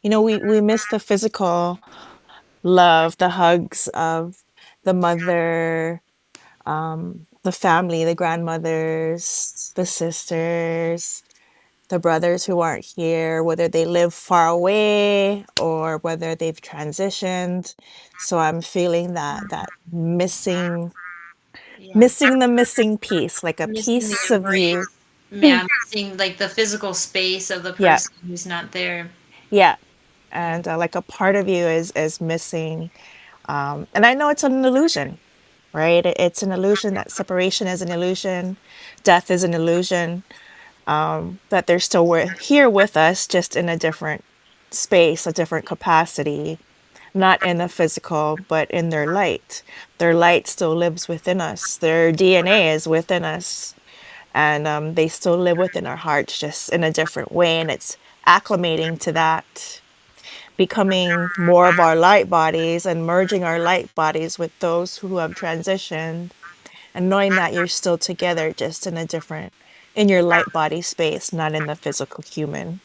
We miss the physical love, the hugs of the mother, the family, the grandmothers, the sisters, the brothers who aren't here, whether they live far away or whether they've transitioned. So I'm feeling that Yeah. missing the missing piece, like a Missing the piece of you. embrace. Yeah, missing like the physical space of the Yeah, person who's not there. yeah. Yeah. And like a part of you is missing. And I know it's an illusion, right? It's an illusion that separation is an illusion, death is an illusion, that they're still here with us, just in a different space, a different capacity, not in the physical, but in their light. Their light still lives within us. Their DNA is within us, and they still live within our hearts, just in a different way. And it's acclimating to that, becoming more of our light bodies and merging our light bodies with those who have transitioned, and knowing that you're still together, just in a different, in your light body space, not in the physical human.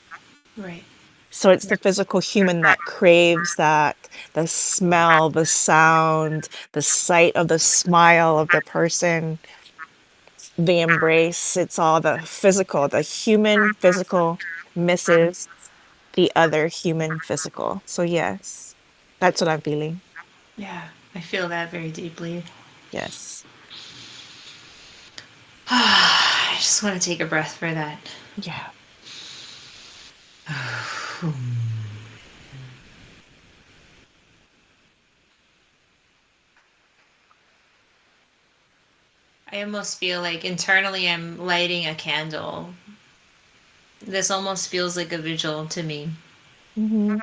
Right. So it's the physical human that craves that, the smell, the sound, the sight of the smile of the person, the embrace. It's all the physical. The human physical misses the other human physical. So yes, that's what I'm feeling. Yeah. I feel that very deeply. Yes. I just want to take a breath for that. Yeah. I almost feel like internally I'm lighting a candle. This almost feels like a vigil to me. Hmm.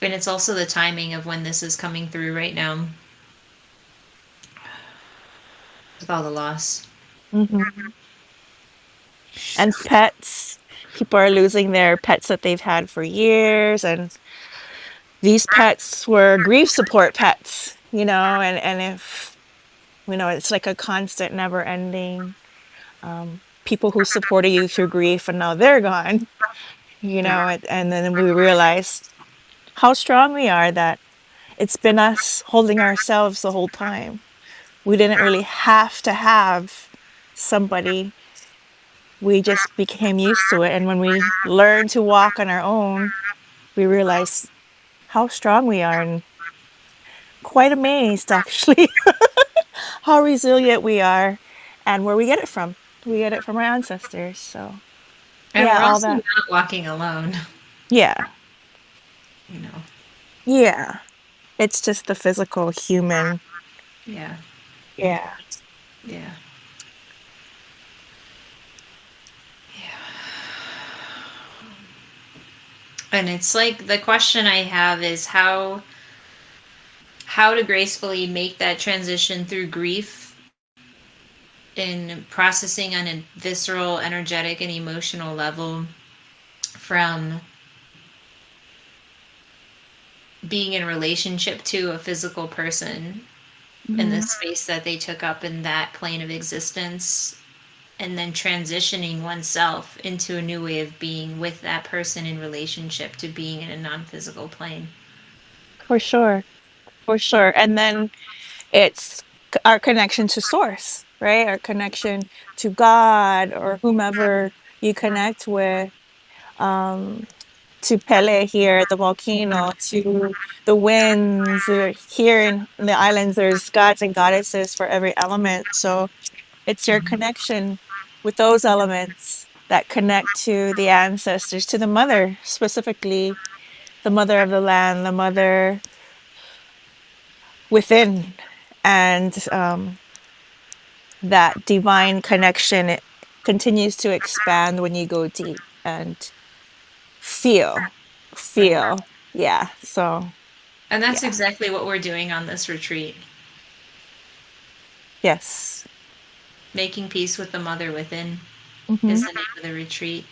And it's also the timing of when this is coming through right now with all the loss. Hmm. And pets. People are losing their pets that they've had for years, and these pets were grief support pets, and if, it's like a constant, never ending, people who supported you through grief and now they're gone, Yeah. and then we realize how strong we are, that it's been us holding ourselves the whole time. We didn't really have to have somebody. We just became used to it. And when we learn to walk on our own, we realize how strong we are, and quite amazed, actually, how resilient we are and where we get it from. We get it from our ancestors. So, And yeah, we're all also that. not walking alone, Yeah. you know. Yeah. It's just the physical human. Yeah. Yeah. Yeah. Yeah. And it's like the question I have is how to gracefully make that transition through grief in processing on a visceral, energetic, and emotional level from being in relationship to a physical person in the Hmm. space that they took up in that plane of existence, and then transitioning oneself into a new way of being with that person in relationship to being in a non-physical plane. For sure. For sure. And then it's our connection to source, right? Our connection to God or whomever you connect with, um, to Pele here, the volcano, to the winds. Here in the islands, there's gods and goddesses for every element. So it's your connection with those elements that connect to the ancestors, to the mother, specifically the mother of the land, the mother within. And that divine connection, it continues to expand when you go deep and feel, Right. feel. Yeah. So, And that's yeah. exactly what we're doing on this retreat. Yes. Making peace with the mother within is Hmm. the name of the retreat.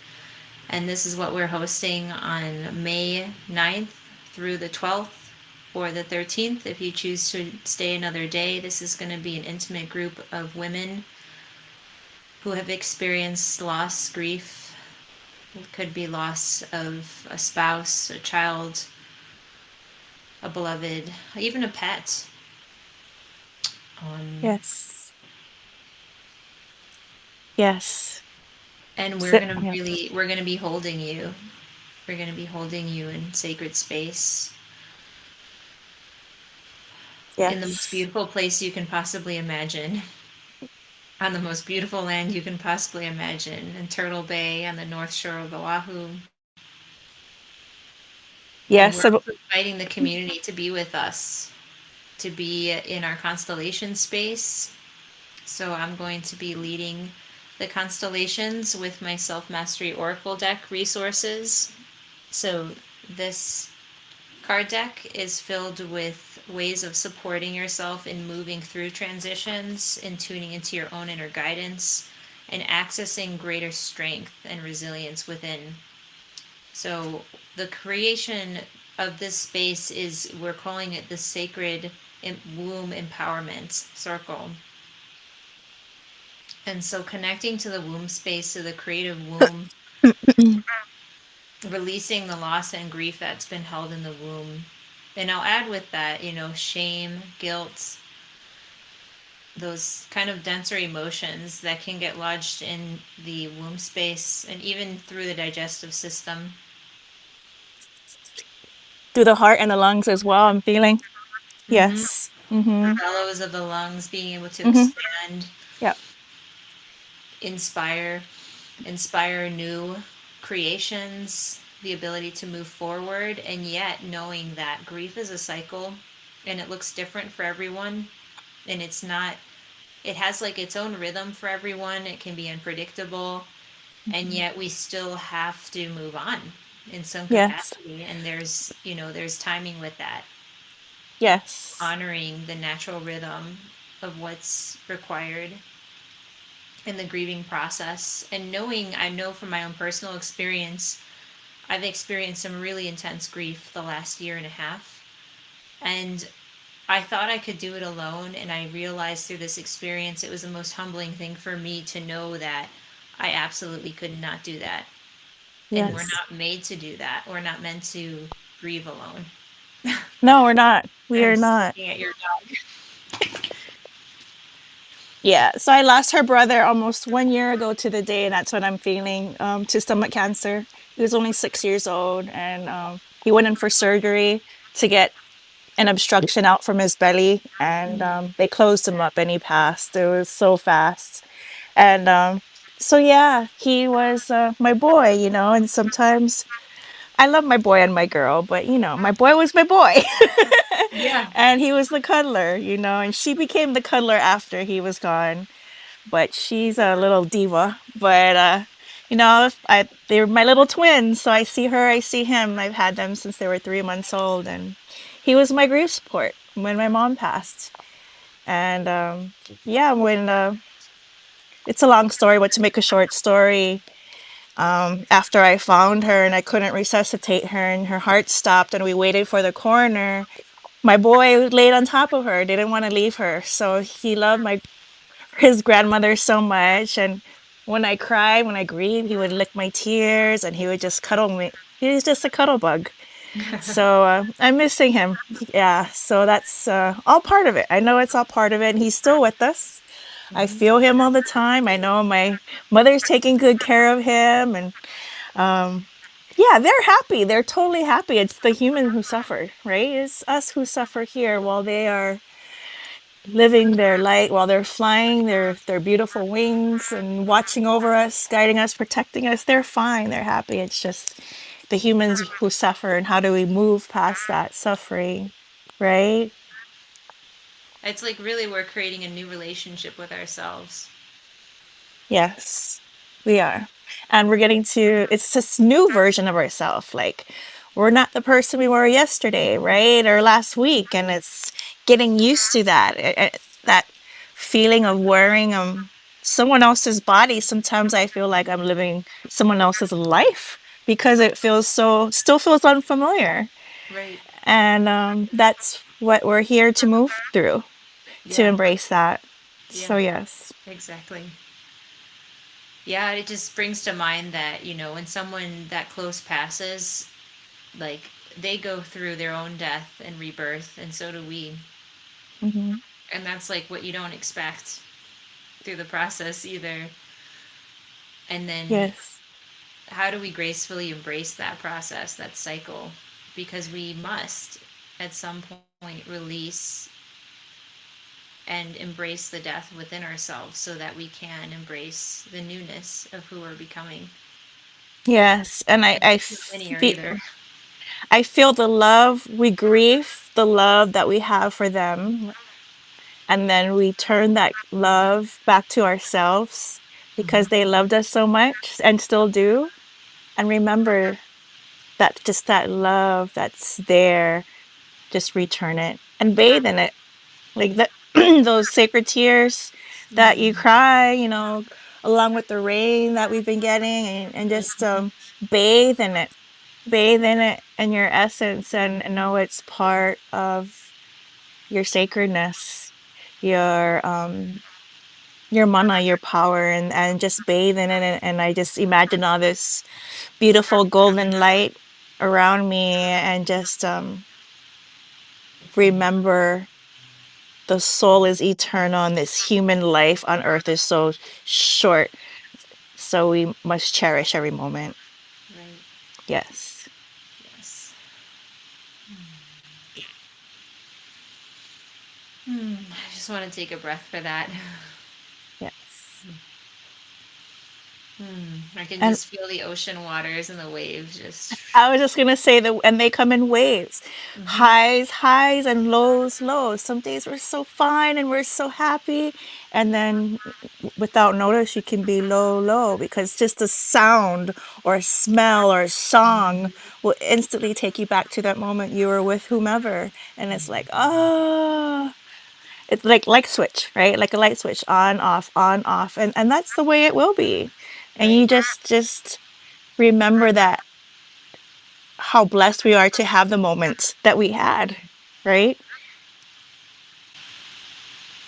And this is what we're hosting on May 9th through the 12th or the 13th. If you choose to stay another day, this is going to be an intimate group of women who have experienced loss, grief, It could be loss of a spouse, a child, a beloved, even a pet. Um, Yes. Yes. and Yeah. we're gonna be holding you. We're gonna be holding you in sacred space, in the most Yes. beautiful place you can possibly imagine, on the most beautiful land you can possibly imagine, in Turtle Bay on the North Shore of Oahu. And we're Yes. also inviting the community to be with us, to be in our constellation space. So I'm going to be leading the constellations with my Self Mastery Oracle deck resources. So this card deck is filled with ways of supporting yourself in moving through transitions and tuning into your own inner guidance and accessing greater strength and resilience within. So the creation of this space is, we're calling it the sacred womb empowerment circle. And so connecting to the womb space, to the creative womb, releasing the loss and grief that's been held in the womb. And I'll add with that, shame, guilt, those kind of denser emotions that can get lodged in the womb space and even through the digestive system. Through the heart and the lungs as well, I'm feeling. Mm-hmm. Yes. The Mm-hmm. bellows of the lungs being able to Mm-hmm. expand, Yeah. inspire, inspire new creations, the ability to move forward, and yet knowing that grief is a cycle and it looks different for everyone. And it's not, it has like its own rhythm for everyone. It can be unpredictable, and Mhm. yet we still have to move on in some Yes. capacity. And there's timing with that, Yes. honoring the natural rhythm of what's required in the grieving process. And knowing, I know from my own personal experience, I've experienced some really intense grief the last year and a half. And I thought I could do it alone. And I realized through this experience, it was the most humbling thing for me to know that I absolutely could not do that. And we're Yes. not made to do that. We're not meant to grieve alone. No, we're not. We I'm are just not. looking at your dog. Yeah. So I lost her brother almost 1 year ago to the day, and that's what I'm feeling, to stomach cancer. He was only 6 years old, and he went in for surgery to get an obstruction out from his belly, and they closed him up, and he passed. It was so fast. And so yeah, he was my boy, and sometimes I love my boy and my girl, but my boy was my boy. Yeah. And he was the cuddler, and she became the cuddler after he was gone. But she's a little diva. But they're my little twins, so I see her, I see him. I've had them since they were 3 months old, and he was my grief support when my mom passed. And yeah, when it's a long story, but to make a short story, after I found her and I couldn't resuscitate her and her heart stopped and we waited for the coroner, my boy laid on top of her, didn't want to leave her. So he loved his grandmother so much. And when I cried, when I grieved, he would lick my tears and he would just cuddle me. He was just a cuddle bug. So I'm missing him. Yeah. So that's all part of it. I know it's all part of it. And he's still with us. I feel him all the time. I know my mother's taking good care of him. And um, yeah, they're happy. They're totally happy. It's the human who suffered, right? It's us who suffer here while they are living their light, while they're flying their beautiful wings and watching over us, guiding us, protecting us. They're fine. They're happy. It's just the humans who suffer, and how do we move past that suffering, right? It's like really we're creating a new relationship with ourselves. Yes, we are. And we're getting to, it's this new version of ourselves. Like, we're not the person we were yesterday, right? Or last week. And it's getting used to that, that feeling of wearing someone else's body. Sometimes I feel like I'm living someone else's life because it feels still feels unfamiliar. Right. And that's what we're here to move through, to Yeah. embrace that. Yeah. So, yes. Exactly. Yeah, it just brings to mind that, when someone that close passes, like they go through their own death and rebirth, and so do we. Hmm. And that's like what you don't expect through the process either. And then Yes. how do we gracefully embrace that process, that cycle? Because we must at some point release and embrace the death within ourselves so that we can embrace the newness of who we're becoming. Yes. And And it isn't linear either. I feel the love, we grieve the love that we have for them, and then we turn that love back to ourselves because they loved us so much and still do. And remember that just that love that's there, just return it and bathe in it. Like that those sacred tears that you cry, along with the rain that we've been getting, and just bathe in it. Bathe in it and your essence, and know it's part of your sacredness, your mana, your power, and just bathe in it. And I just imagine all this beautiful golden light around me, and just remember the soul is eternal and this human life on earth is so short. So we must cherish every moment. Right. Yes. Yes. I just want to take a breath for that. Yes. I can And just feel the ocean waters and the waves just. I was just gonna say that, and they come in waves, Mhm. highs, and lows. Some days we're so fine and we're so happy, and then without notice, you can be low, because just a sound or a smell or a song will instantly take you back to that moment you were with whomever, and it's like, oh, it's like light switch, right? Like a light switch, on, off, and that's the way it will be, and you Right. just remember that how blessed we are to have the moments that we had, right?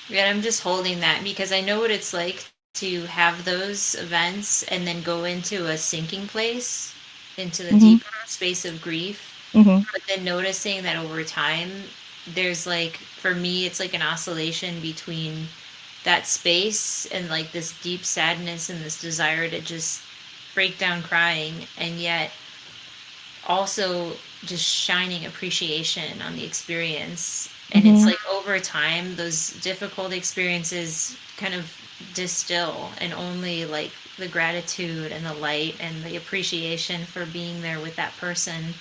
Yeah, I'm just holding that because I know what it's like to have those events and then go into a sinking place, into the Hmm. deep space of grief. Hmm. But then noticing that over time, there's like, for me, it's like an oscillation between that space and like this deep sadness and this desire to just break down crying, and yet also just shining appreciation on the experience. And it's Hmm. like over time, those difficult experiences kind of distill, and only like the gratitude and the light and the appreciation for being there with that person,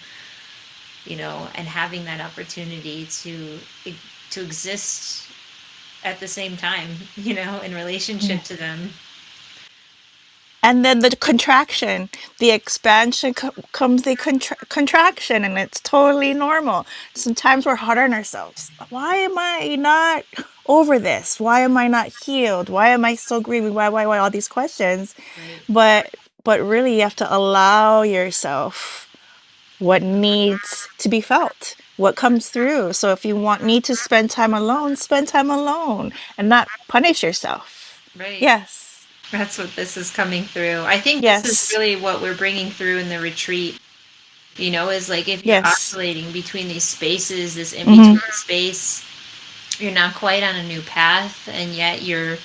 and having that opportunity to exist at the same time, in relationship to them. And then the contraction, the expansion comes the contraction, and it's totally normal. Sometimes we're hard on ourselves. Why am I not over this? Why am I not healed? Why am I still grieving? Why? All these questions. Right. But really, you have to allow yourself what needs to be felt, what comes through. So if you need to spend time alone and not punish yourself. Right. Yes. That's what this is coming through. I think this is Yes. really what we're bringing through in the retreat, is like if you're Yes. oscillating between these spaces, this in Hmm. between space, you're not quite on a new path, and yet you're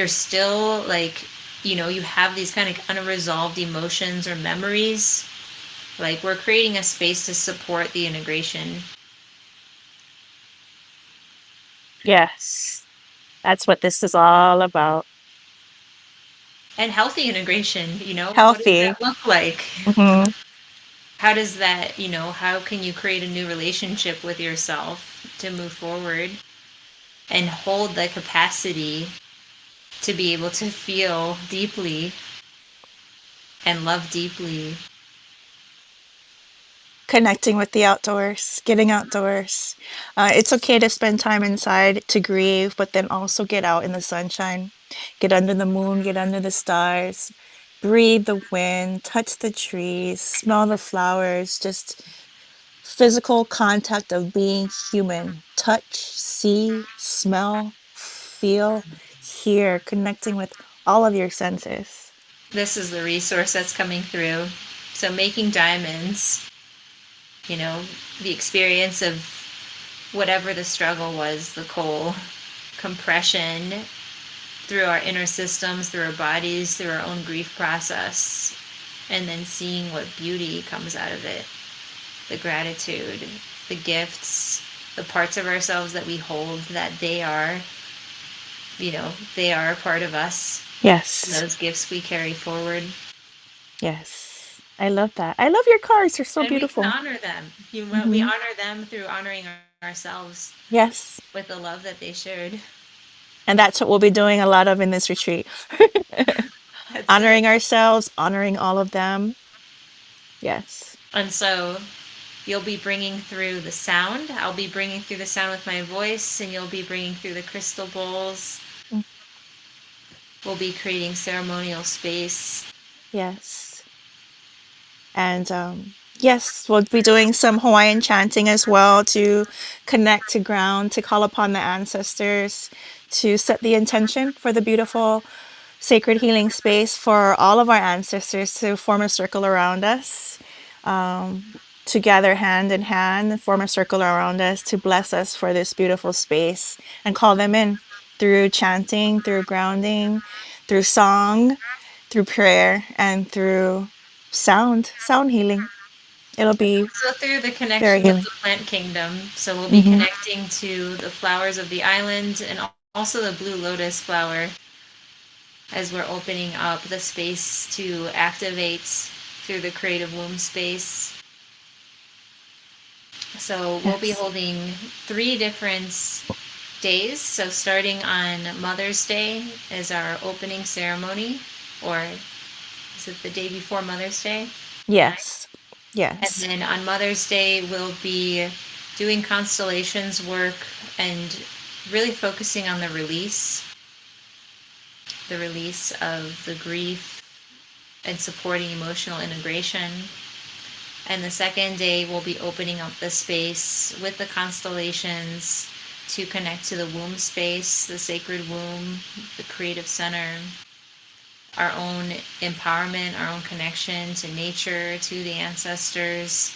still like, you have these kind of unresolved emotions or memories. Like we're creating a space to support the integration Yes. That's what this is all about. and healthy integration, what does Healthy. that look like? Hmm. How does that, how can you create a new relationship with yourself to move forward and hold the capacity to be able to feel deeply and love deeply? Connecting with the outdoors, getting outdoors. It's okay to spend time inside to grieve, but then also get out in the sunshine, get under the moon, get under the stars, breathe the wind, touch the trees, smell the flowers, just physical contact of being human. Touch, see, smell, feel, hear, connecting with all of your senses. This is the resource that's coming through. So making diamonds, you know, the experience of whatever the struggle was, the coal, compression through our inner systems, through our bodies, through our own grief process, and then seeing what beauty comes out of it, the gratitude, the gifts, the parts of ourselves that we hold that they are, they are a part of us. Yes. Those gifts we carry forward. Yes. I love that. I love your cards. They're so And we can beautiful. honor them. We Hmm. honor them through honoring ourselves Yes. with the love that they shared. And that's what we'll be doing a lot of in this retreat. That's it. Honoring ourselves, honoring all of them. Yes. And so you'll be bringing through the sound. I'll be bringing through the sound with my voice, and you'll be bringing through the crystal bowls. Mm. We'll be creating ceremonial space. Yes. And yes, we'll be doing some Hawaiian chanting as well to connect to ground, to call upon the ancestors, to set the intention for the beautiful sacred healing space for all of our ancestors to form a circle around us, to gather hand in hand and form a circle around us to bless us for this beautiful space and call them in through chanting, through grounding, through song, through prayer, and through sound healing. It'll be So through the very connection with healing. the plant kingdom. So we'll be Hmm. connecting to the flowers of the island and also the blue lotus flower as we're opening up the space to activate through the creative womb space. So we'll be Yes. holding 3 different days. So starting on Mother's Day is our opening ceremony, or is it the day before Mother's Day? Yes. And Yes. then on Mother's Day, we'll be doing constellations work and really focusing on the release of the grief and supporting emotional integration. And the second day, we'll be opening up the space with the constellations to connect to the womb space, the sacred womb, the creative center, our own empowerment, our own connection to nature, to the ancestors,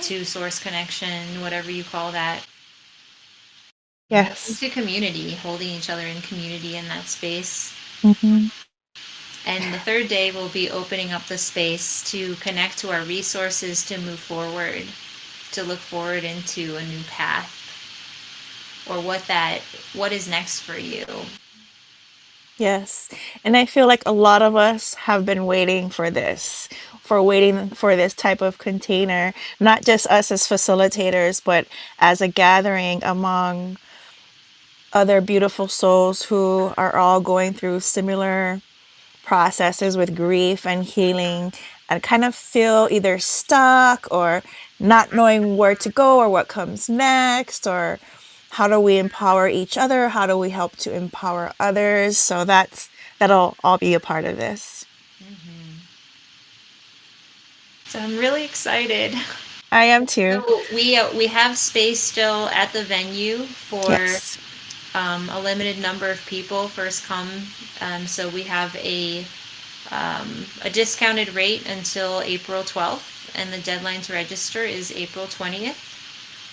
to source connection, whatever you call that, Yes. into community, holding each other in community in that space. Hmm. And the third day, we'll be opening up the space to connect to our resources to move forward, to look forward into a new path or what is next for you. Yes. And I feel like a lot of us have been waiting for this type of container, not just us as facilitators, but as a gathering among other beautiful souls who are all going through similar processes with grief and healing and kind of feel either stuck or not knowing where to go or what comes next or how do we empower each other? How do we help to empower others? So that'll all be a part of this. So I'm really excited. I am too. So we have space still at the venue for Yes. a limited number of people. First come. So we have a discounted rate until April 12th, and the deadline to register is April 20th.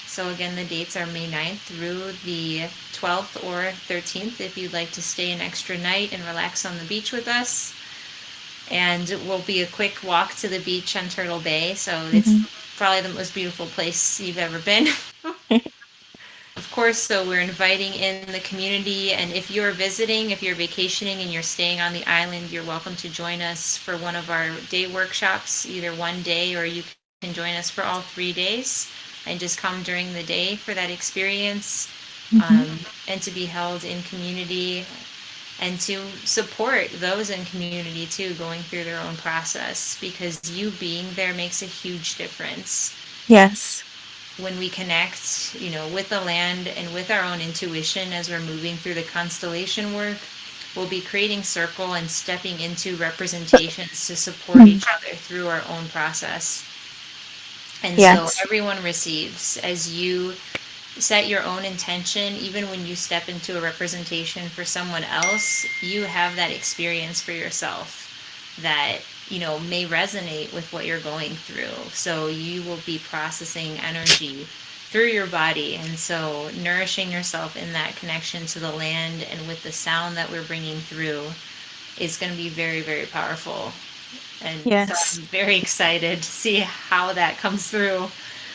So again, the dates are May 9th through the 12th or 13th if you'd like to stay an extra night and relax on the beach with us. And it will be a quick walk to the beach on Turtle Bay. So it's Hmm. probably the most beautiful place you've ever been. Of course, so we're inviting in the community, and if you're visiting, if you're vacationing and you're staying on the island, you're welcome to join us for one of our day workshops, either one day or you can join us for all 3 days and just come during the day for that experience, Hmm. and to be held in community and to support those in community too going through their own process because you being there makes a huge difference Yes. when we connect, with the land and with our own intuition as we're moving through the constellation work, we'll be creating circle and stepping into representations to support Mm. each other through our own process. And so Yes. everyone receives as you set your own intention, even when you step into a representation for someone else, you have that experience for yourself. that, may resonate with what you're going through. So you will be processing energy through your body. And so nourishing yourself in that connection to the land and with the sound that we're bringing through is going to be very, very powerful. And so Yes. I'm very excited to see how that comes through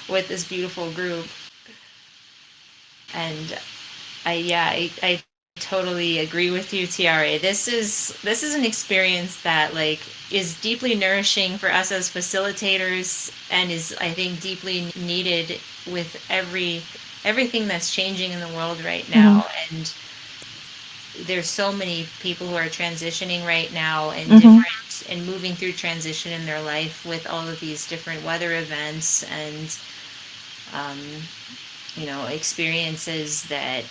with this beautiful group. And I totally agree with you, Tiare. This is an experience that like is deeply nourishing for us as facilitators and is, I think, deeply needed with everything that's changing in the world right Hmm. now. And there's so many people who are transitioning right now and Hmm. different and moving through transition in their life with all of these different weather events and um, experiences that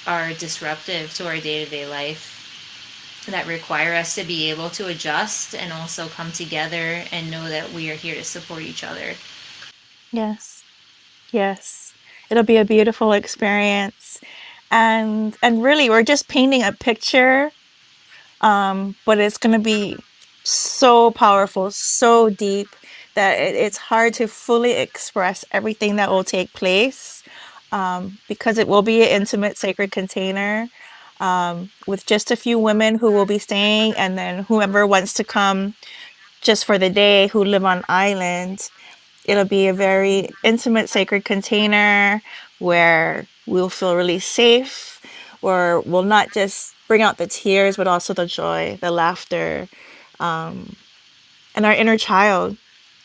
are disruptive to our day-to-day life that require us to be able to adjust and also come together and know that we are here to support each other. Yes. Yes. It'll be a beautiful experience. And really we're just painting a picture, but it's going to be so powerful, so deep that it's hard to fully express everything that will take place, because it will be an intimate, sacred container, with just a few women who will be staying, and then whoever wants to come just for the day who live on island. It'll be a very intimate, sacred container where we'll feel really safe, where we'll not just bring out the tears, but also the joy, the laughter, um, and our inner child,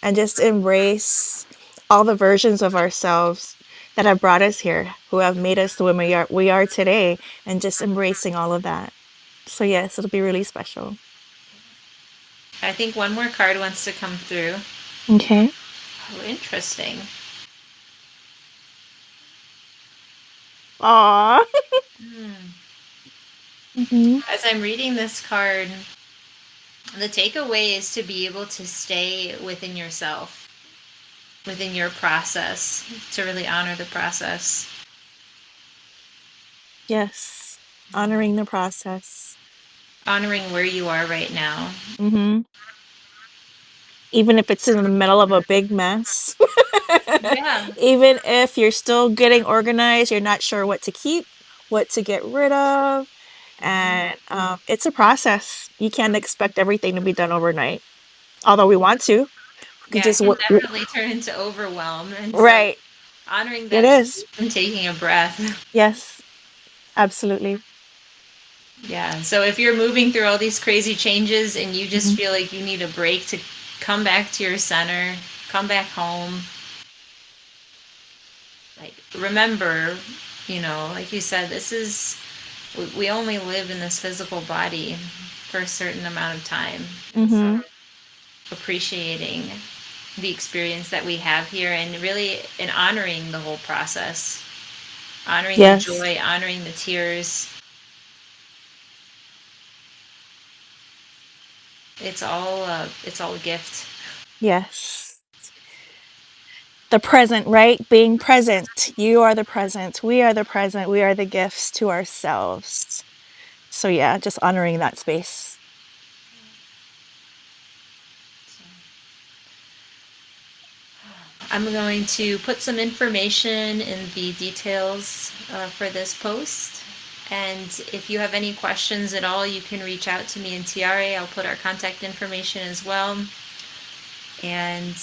and just embrace all the versions of ourselves that have brought us here, who have made us the women we are today, and just embracing all of that. So yes, it'll be really special. I think one more card wants to come through. Okay. Oh, interesting. Aw. Hmm. Hmm. As I'm reading this card, the takeaway is to be able to stay within yourself, within your process, to really honor the process. Yes. Honoring the process. Honoring where you are right now. Hmm. Even if it's in the middle of a big mess. Yeah. Even if you're still getting organized, you're not sure what to keep, what to get rid of. And it's a process. You can't expect everything to be done overnight. Although we want to. We could Yeah, it just, can definitely turn into overwhelm. And so right. honoring It that is. space and taking a breath. Yes, absolutely. Yeah. So if you're moving through all these crazy changes and you just Hmm. feel like you need a break to come back to your center, come back home, like remember, like you said, we only live in this physical body for a certain amount of time. And so Hmm. appreciating the experience that we have here and really in honoring the whole process, honoring the Yes. joy, honoring the tears. It's all a gift. Yes. The present, right? Being present. You are the present. We are the present. We are the gifts to ourselves. So yeah, just honoring that space. I'm going to put some information in the details for this post. And if you have any questions at all, you can reach out to me in Tiare. I'll put our contact information as well. And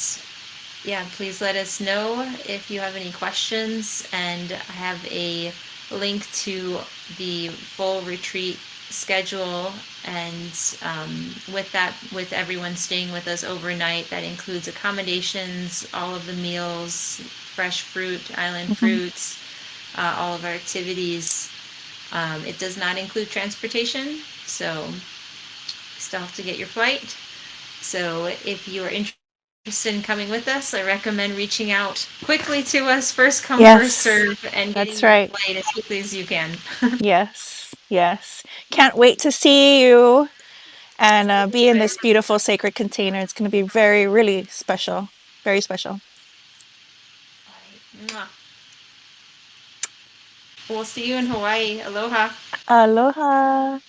yeah, please let us know if you have any questions. And I have a link to the full retreat schedule. And with that, with everyone staying with us overnight, that includes accommodations, all of the meals, fresh fruit, island Hmm. fruits, all of our activities. It does not include transportation, so you still have to get your flight. So if you are interested in coming with us, I recommend reaching out quickly to us, first come, first Yes, serve, and getting that's your right. flight as quickly as you can. Yes, yes. Can't wait to see you and be in Right. this beautiful sacred container. It's going to be very, really special. Very special. Mwah. We'll see you in Hawaii. Aloha. Aloha.